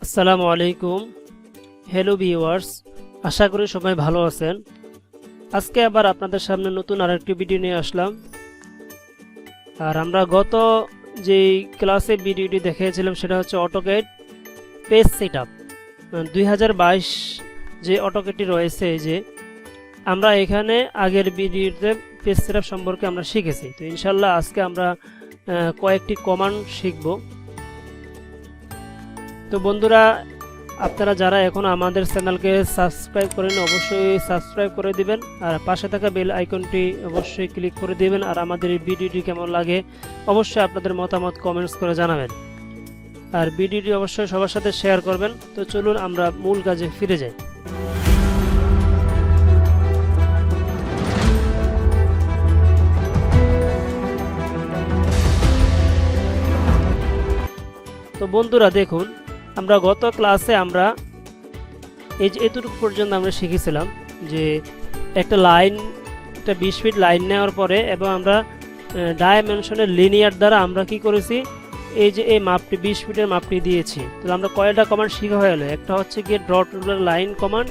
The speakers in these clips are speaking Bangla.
আসসালামু আলাইকুম। হ্যালো ভিউয়ার্স, আশা করি সবাই ভালো আছেন। আজকে আবার আপনাদের সামনে নতুন আরেকটি ভিডিও নিয়ে আসলাম। আর আমরা গত যেই ক্লাসে ভিডিওটি দেখিয়েছিলাম সেটা হচ্ছে অটোক্যাড পেজ সেটআপ 2022 যে অটোক্যাডটি রয়েছে, এই যে আমরা এখানে আগের ভিডিওতে পেজ সেটআপ সম্পর্কে আমরা শিখেছি। তো ইনশাল্লাহ আজকে আমরা কয়েকটি কমান্ড শিখব। তো বন্ধুরা, আপনারা যারা এখন আমাদের চ্যানেলকে সাবস্ক্রাইব করেন অবশ্যই সাবস্ক্রাইব করে দিবেন, আর পাশে থাকা বেল আইকনটি অবশ্যই ক্লিক করে দিবেন। আর আমাদের এই ভিডিওটি কেমন লাগে অবশ্যই আপনাদের মতামত কমেন্টস করে জানাবেন, আর ভিডিওটি অবশ্যই সবার সাথে শেয়ার করবেন। তো চলুন আমরা মূল কাজে ফিরে যাই। তো বন্ধুরা দেখুন, আমরা গত ক্লাসে আমরা এই যে এতটুকু পর্যন্ত আমরা শিখেছিলাম যে একটা 20 ফিট লাইন নেওয়ার পরে এবং আমরা ডাইমেনশনের লিনিয়ার দ্বারা আমরা কি করেছি, এই যে এই মাপটি 20 ফিটের মাপটি দিয়েছি। তাহলে আমরা কয়টা কমান্ড শিখা হয়ে গেলো, একটা হচ্ছে গিয়ে ড্র টুলবার লাইন কমান্ড,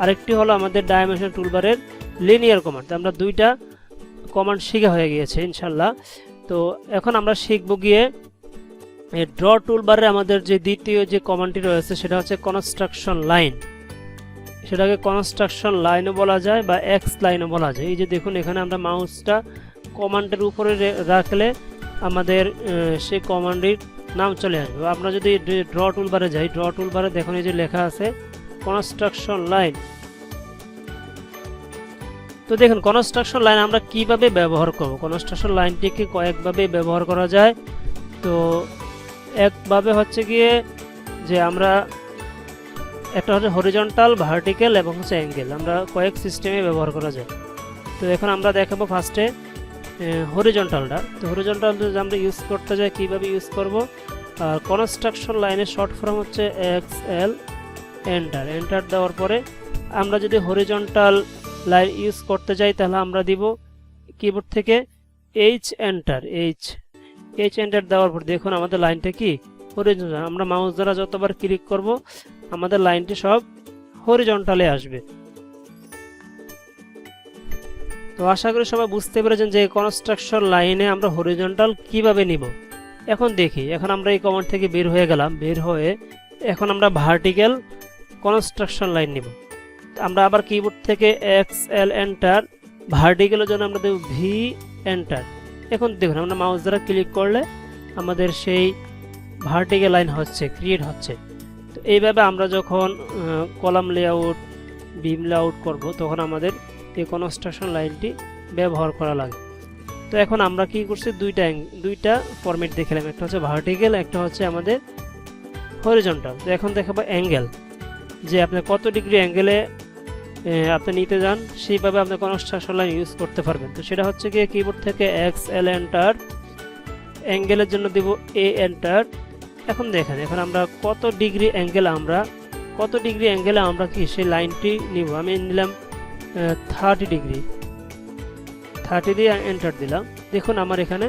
আরেকটি হলো আমাদের ডাইমেনশন টুলবারের লিনিয়ার কমান্ড। আমরা দুইটা কমান্ড শিখা হয়ে গিয়েছে ইনশাল্লাহ। তো এখন আমরা শিখব গিয়ে ড্র টুলবারে আমাদের যে দ্বিতীয় যে কমান্ডটি রয়েছে সেটা হচ্ছে কনস্ট্রাকশন লাইন। সেটাকে কনস্ট্রাকশন লাইনও বলা যায় বা এক্স লাইনও বলা যায়। এই যে দেখুন, এখানে আমরা মাউসটা কমান্ডের উপরে রাখলে আমাদের সেই কমান্ডের নাম চলে আসবে। আমরা যদি ড্র টুলবারে যাই, ড্র টুলবারে দেখুন এই যে লেখা আছে কনস্ট্রাকশন লাইন। তো দেখুন কনস্ট্রাকশন লাইন আমরা কিভাবে ব্যবহার করব। কনস্ট্রাকশন লাইনটিকে কয়েকভাবে ব্যবহার করা যায়। তো একভাবে হচ্ছে গিয়ে যে আমরা একটা হচ্ছে হরিজন্টাল, ভার্টিক্যাল এবং হচ্ছে অ্যাঙ্গেল, আমরা কয়েক সিস্টেমে ব্যবহার করা যায়। তো এখন আমরা দেখাবো ফার্স্টে হরিজন্টালটা। তো হরিজন্টাল যদি আমরা ইউজ করতে যাই কীভাবে ইউজ করব, আর কনস্ট্রাকশন লাইনের শর্ট ফর্ম হচ্ছে XL, এন্টার। এন্টার দেওয়ার পরে আমরা যদি হরিজন্টাল লাইন ইউজ করতে যাই তাহলে আমরা দিব কিবোর্ড থেকে H এন্টার। H এন্টার দেওয়ার পর দেখুন আমাদের লাইনটা কি হরিজন্টাল। আমরা মাউস দ্বারা যতবার ক্লিক করব আমাদের লাইনটি সব হরিজন্টালে আসবে। তো আশা করি সবাই বুঝতে পেরেছেন যে কনস্ট্রাকশন লাইনে আমরা হরিজন্টাল কিভাবে নিব। এখন দেখি, এখন আমরা এই কমান্ড থেকে বের হয়ে গেলাম, বের হয়ে এখন আমরা ভার্টিক্যাল কনস্ট্রাকশন লাইন নিব। আমরা আবার কিবোর্ড থেকে XL এন্টার, ভার্টিক্যালের জন্য আমরা দেব V এন্টার। এখন দেখুন আমরা মাউস দ্বারা ক্লিক করলে আমাদের সেই ভার্টিক্যাল লাইন হচ্ছে, ক্রিয়েট হচ্ছে। তো এইভাবে আমরা যখন কলাম লেআউট, বিম লেআউট করব তখন আমাদের এই কনস্ট্রাকশন লাইনটি ব্যবহার করা লাগে। তো এখন আমরা কি করছি, দুইটা ফরম্যাট দেখালাম, একটা হচ্ছে ভার্টিক্যাল, একটা হচ্ছে আমাদের হরিজন্টাল। তো এখন দেখাবো অ্যাঙ্গেল, যে আপনি কত ডিগ্রি অ্যাঙ্গেলে আপনি নিতে যান সেইভাবে আপনি কনস্ট্রাকশন লাইন ইউজ করতে পারবেন। তো সেটা হচ্ছে গিয়ে কিবোর্ড থেকে XL এন্টার, অ্যাঙ্গেলের জন্য দেব A এন্টার। এখন দেখেন এখন আমরা কত ডিগ্রি অ্যাঙ্গেলে আমরা কি সেই লাইনটি নিব। আমি নিলাম 30 ডিগ্রি, 30 দিয়ে এন্টার দিলাম। দেখুন আমার এখানে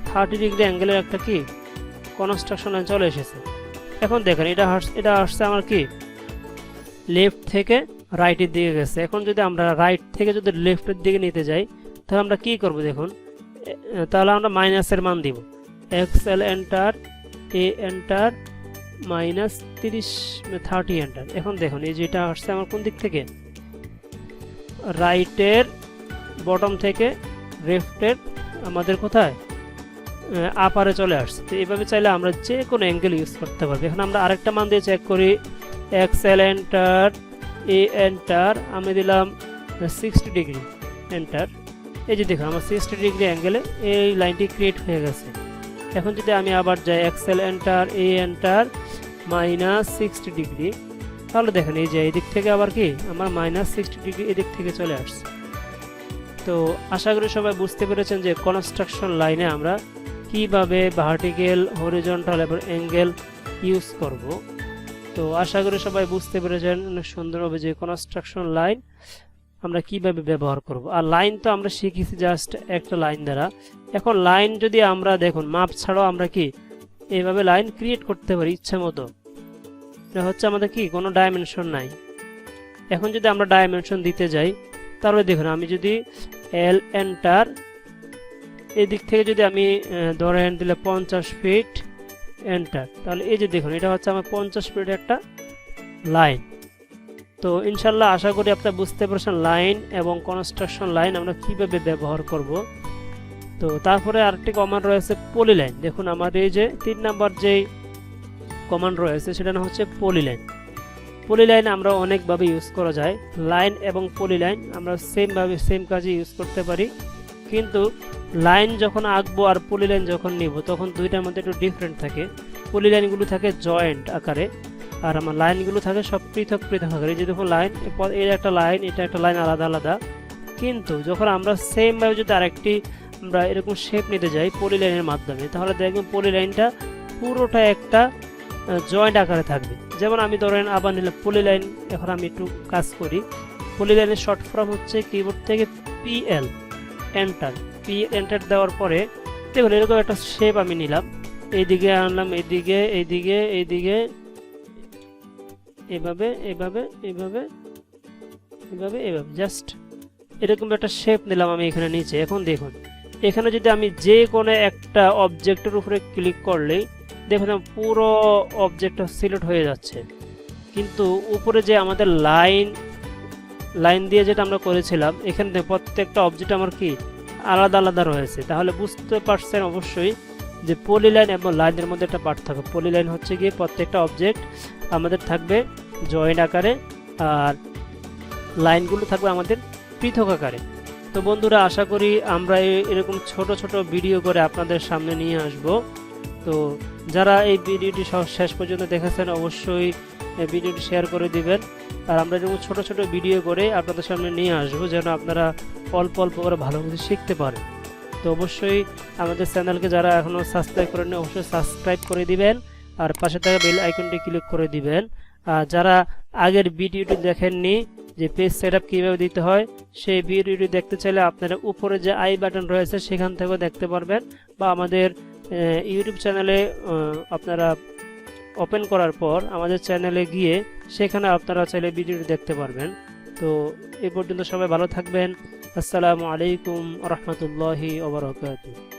30 ডিগ্রি অ্যাঙ্গেলের একটা কি কনস্ট্রাকশন লাইন চলে এসেছে। এখন দেখেন এটা আসছে আমার কি লেফট থেকে রাইটের দিকে গেছে। এখন যদি আমরা রাইট থেকে যদি লেফটের দিকে নিতে যাই তাহলে আমরা কি করব, দেখুন তাহলে আমরা মাইনাসের মান দিব। XL enter, A enter, -30 enter. এখন দেখুন এই যেটা আসছে আমার কোন দিক থেকে, রাইটের বটম থেকে লেফটের আমাদের কোথায় আপারে চলে আসছে। তো এইভাবে চাইলে আমরা যে কোনো অ্যাঙ্গেল ইউজ করতে পারবো। এখন আমরা আরেকটা মান দিয়ে চেক করি, XL এন্টার, A এন্টার, আমি দিলাম 60 ডিগ্রি এন্টার। এই যে দেখুন আমার 60 ডিগ্রি অ্যাঙ্গেলে এই লাইনটি ক্রিয়েট হয়ে গেছে। এখন যদি আমি আবার যাই XL enter, A enter, -60 degree, তাহলে দেখেন এই যে এদিক থেকে আবার কি আমার -60 ডিগ্রি এদিক থেকে চলে আসছে। তো আশা করি সবাই বুঝতে পেরেছেন যে কনস্ট্রাকশন লাইনে আমরা কিভাবে ভার্টিক্যাল, হরিজন্টাল এবং অ্যাঙ্গেল ইউজ করব। তো আশা করি সবাই বুঝতে পেরেছেন অনেক সুন্দরভাবে যে কনস্ট্রাকশন লাইন আমরা কিভাবে ব্যবহার করব। আর লাইন তো আমরা শিখেছি জাস্ট একটা লাইন দ্বারা। এখন লাইন যদি আমরা দেখুন মাপ ছাড়াও আমরা কি এইভাবে লাইন ক্রিয়েট করতে পারি ইচ্ছা মতো। এটা হচ্ছে আমাদের কি কোনো ডাইমেনশন নাই। এখন যদি আমরা ডাইমেনশন দিতে যাই তাহলে দেখুন আমি যদি এল এন্টার এই দিক থেকে যদি আমি ধরেন দিলে 50 ফিট এন্টার, তাহলে এই যে দেখুন এটা হচ্ছে আমার 50 ফিট একটা লাইন। তো ইনশাল্লাহ আশা করি আপনারা বুঝতে পারছেন লাইন এবং কনস্ট্রাকশন লাইন আমরা কিভাবে ব্যবহার করব। তো তারপরে আরেকটি কমান্ড রয়েছে পলিলাইন। দেখুন আমার এই যে 3 নাম্বার যেই কমান্ড রয়েছে সেটা না হচ্ছে পলিলাইন। পলিলাইন আমরা অনেকভাবে ইউজ করা যায়। লাইন এবং পলিলাইন আমরা সেম কাজে ইউজ করতে পারি, কিন্তু লাইন যখন আঁকবো আর পলিলাইন যখন নিব তখন দুইটার মধ্যে একটু ডিফারেন্ট থাকে। পলিলাইনগুলো থাকে জয়েন্ট আকারে আর আমার লাইনগুলো থাকে সব পৃথক পৃথক আকারে। যে দেখুন লাইন, এর একটা লাইন, এটা একটা লাইন আলাদা আলাদা। কিন্তু যখন আমরা সেমভাবে যদি আরেকটি আমরা এরকম শেপ নিতে যাই পলিলাইনের মাধ্যমে, তাহলে দেখবেন পলিলাইনটা পুরোটা একটা জয়েন্ট আকারে থাকবে। যেমন আমি ধরেন আবার নিলাম পলিলাইন, এখন আমি একটু কাজ করি। পলিলাইনের শর্ট ফর্ম হচ্ছে কিবোর্ড থেকে পিএল এন্টার, এন্টার দেওয়ার পরে দেখুন এরকম একটা শেপ আমি নিলাম, এইদিকে আনলাম, এইদিকে এইদিকে এইদিকে এভাবে এভাবে এভাবে এভাবে এভাবে জাস্ট এরকম একটা শেপ নিলাম আমি এখানে নিচে। এখন দেখুন এখানে যদি আমি যে কোনো একটা অবজেক্টের উপরে ক্লিক করলেই দেখুন পুরো অবজেক্টটা সিলেক্ট হয়ে যাচ্ছে, কিন্তু উপরে যে আমাদের লাইন দিয়ে যেটা আমরা করেছিলাম এখানে প্রত্যেকটা অবজেক্ট আমার কি আলাদা আলাদা রয়েছে। তাহলে বুঝতে পারছেন অবশ্যই যে পলিলাইন এবং লাইনের মধ্যে একটা পার্থক্য। পলিলাইন হচ্ছে গিয়ে প্রত্যেকটা অবজেক্ট আমাদের থাকবে জয়েন্ট আকারে আর লাইনগুলো থাকবে আমাদের পৃথক আকারে। তো বন্ধুরা আশা করি আমরা এরকম ছোট ছোট ভিডিও করে আপনাদের সামনে নিয়ে আসব। তো যারা এই ভিডিওটি শেষ পর্যন্ত দেখেছেন অবশ্যই ভিডিওটি শেয়ার করে দিবেন। আর আমরা এরকম ছোট ছোট ভিডিও করে আপনাদের সামনে নিয়ে আসবো যেন আপনারা অল্প অল্প করে ভালো কিছু শিখতে পারেন। তো অবশ্যই আমাদের চ্যানেলকে যারা এখনও সাবস্ক্রাইব করেননি অবশ্যই সাবস্ক্রাইব করে দিবেন আর পাশে থাকা বেল আইকনটি ক্লিক করে দিবেন। আর যারা আগের ভিডিওটি দেখেননি যে পেজ সেটআপ কিভাবে দিতে হয় সেই ভিডিওটি দেখতে চাইলে আপনারা উপরে যে আই বাটন রয়েছে সেখান থেকেও দেখতে পারবেন, বা আমাদের ইউটিউব চ্যানেলে আপনারা ওপেন করার পর আমাদের চ্যানেলে গিয়ে সেখানে আপনারা চাইলে ভিডিওটি দেখতে পারবেন। তো এই পর্যন্ত সবাই ভালো থাকবেন। আসসালামু আলাইকুম ওয়া রাহমাতুল্লাহি ওয়া বারাকাতুহু।